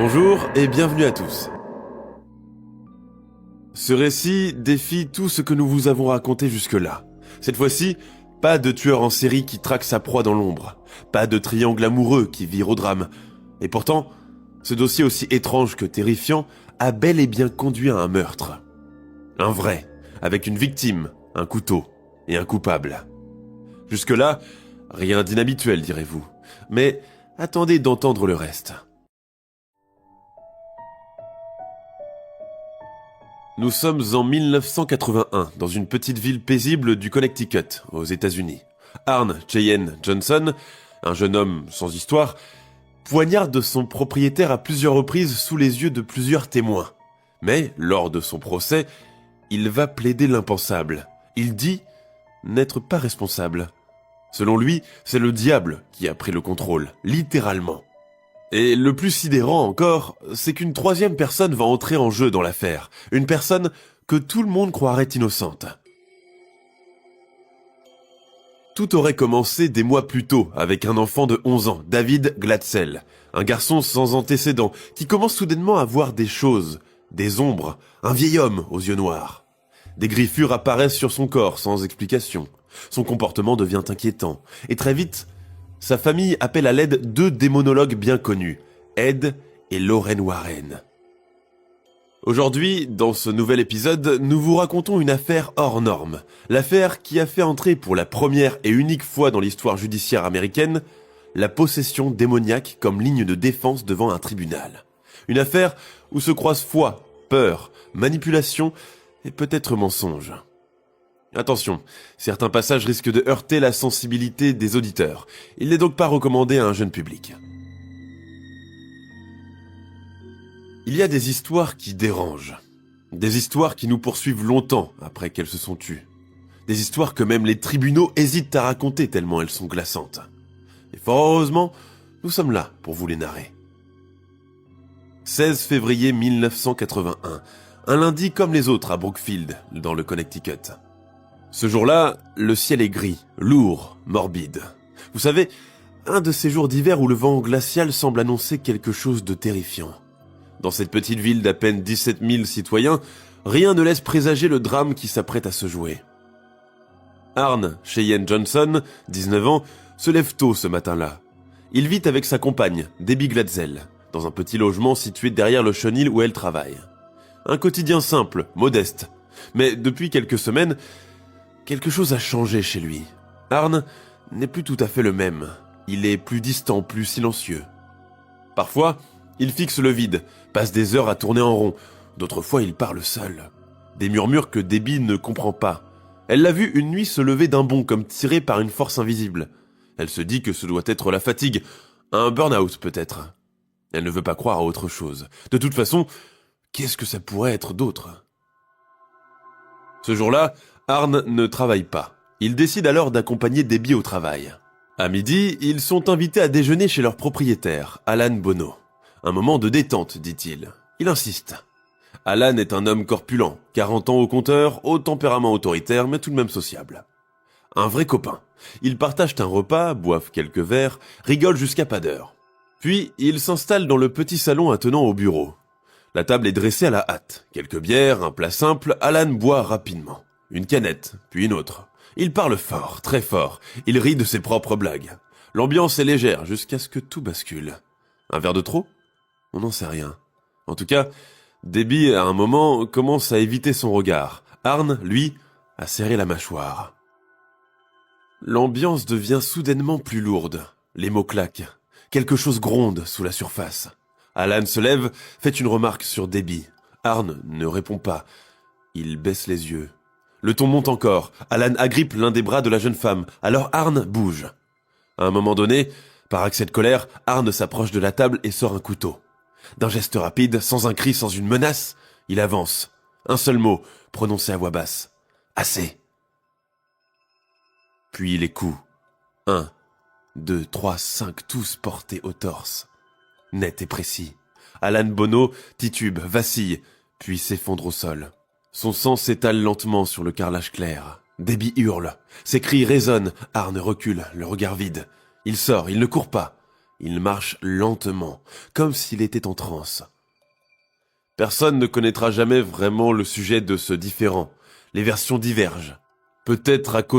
Bonjour et bienvenue à tous. Ce récit défie tout ce que nous vous avons raconté jusque-là. Cette fois-ci, pas de tueur en série qui traque sa proie dans l'ombre, pas de triangle amoureux qui vire au drame. Et pourtant, ce dossier aussi étrange que terrifiant a bel et bien conduit à un meurtre. Un vrai, avec une victime, un couteau et un coupable. Jusque-là, rien d'inhabituel, direz-vous. Mais attendez d'entendre le reste. Nous sommes en 1981, dans une petite ville paisible du Connecticut, aux États-Unis. Arne Cheyenne Johnson, un jeune homme sans histoire, poignarde son propriétaire à plusieurs reprises sous les yeux de plusieurs témoins. Mais, lors de son procès, il va plaider l'impensable. Il dit n'être pas responsable. Selon lui, c'est le diable qui a pris le contrôle, littéralement. Et le plus sidérant encore, c'est qu'une troisième personne va entrer en jeu dans l'affaire. Une personne que tout le monde croirait innocente. Tout aurait commencé des mois plus tôt avec un enfant de 11 ans, David Glatzel. Un garçon sans antécédent qui commence soudainement à voir des choses, des ombres, un vieil homme aux yeux noirs. Des griffures apparaissent sur son corps sans explication. Son comportement devient inquiétant. Et très vite, sa famille appelle à l'aide deux démonologues bien connus, Ed et Lorraine Warren. Aujourd'hui, dans ce nouvel épisode, nous vous racontons une affaire hors norme. L'affaire qui a fait entrer pour la première et unique fois dans l'histoire judiciaire américaine, la possession démoniaque comme ligne de défense devant un tribunal. Une affaire où se croisent foi, peur, manipulation et peut-être mensonge. Attention, certains passages risquent de heurter la sensibilité des auditeurs. Il n'est donc pas recommandé à un jeune public. Il y a des histoires qui dérangent. Des histoires qui nous poursuivent longtemps après qu'elles se sont tues. Des histoires que même les tribunaux hésitent à raconter tellement elles sont glaçantes. Et fort heureusement, nous sommes là pour vous les narrer. 16 février 1981, un lundi comme les autres à Brookfield, dans le Connecticut. Ce jour-là, le ciel est gris, lourd, morbide. Vous savez, un de ces jours d'hiver où le vent glacial semble annoncer quelque chose de terrifiant. Dans cette petite ville d'à peine 17 000 citoyens, rien ne laisse présager le drame qui s'apprête à se jouer. Arne Cheyenne Johnson, 19 ans, se lève tôt ce matin-là. Il vit avec sa compagne, Debbie Glatzel, dans un petit logement situé derrière le chenil où elle travaille. Un quotidien simple, modeste. Mais depuis quelques semaines, quelque chose a changé chez lui. Arne n'est plus tout à fait le même. Il est plus distant, plus silencieux. Parfois, il fixe le vide, passe des heures à tourner en rond. D'autres fois, il parle seul. Des murmures que Debbie ne comprend pas. Elle l'a vu une nuit se lever d'un bond comme tiré par une force invisible. Elle se dit que ce doit être la fatigue, un burn-out peut-être. Elle ne veut pas croire à autre chose. De toute façon, qu'est-ce que ça pourrait être d'autre ? Ce jour-là, Arne ne travaille pas. Il décide alors d'accompagner Debbie au travail. À midi, ils sont invités à déjeuner chez leur propriétaire, Alan Bono. Un moment de détente, dit-il. Il insiste. Alan est un homme corpulent, 40 ans au compteur, au tempérament autoritaire, mais tout de même sociable. Un vrai copain. Ils partagent un repas, boivent quelques verres, rigolent jusqu'à pas d'heure. Puis, ils s'installent dans le petit salon attenant au bureau. La table est dressée à la hâte. Quelques bières, un plat simple, Alan boit rapidement. Une canette, puis une autre. Il parle fort, très fort. Il rit de ses propres blagues. L'ambiance est légère jusqu'à ce que tout bascule. Un verre de trop ? On n'en sait rien. En tout cas, Debbie, à un moment, commence à éviter son regard. Arne, lui, a serré la mâchoire. L'ambiance devient soudainement plus lourde. Les mots claquent. Quelque chose gronde sous la surface. Alan se lève, fait une remarque sur Debbie. Arne ne répond pas. Il baisse les yeux. Le ton monte encore. Alan agrippe l'un des bras de la jeune femme. Alors Arne bouge. À un moment donné, par accès de colère, Arne s'approche de la table et sort un couteau. D'un geste rapide, sans un cri, sans une menace, il avance. Un seul mot, prononcé à voix basse. Assez. Puis les coups. 1, 2, 3, 5, tous portés au torse. Net et précis. Alan Bono titube, vacille, puis s'effondre au sol. Son sang s'étale lentement sur le carrelage clair. Debbie hurle. Ses cris résonnent. Arne recule, le regard vide. Il sort, il ne court pas. Il marche lentement, comme s'il était en transe. Personne ne connaîtra jamais vraiment le sujet de ce différend. Les versions divergent. Peut-être à cause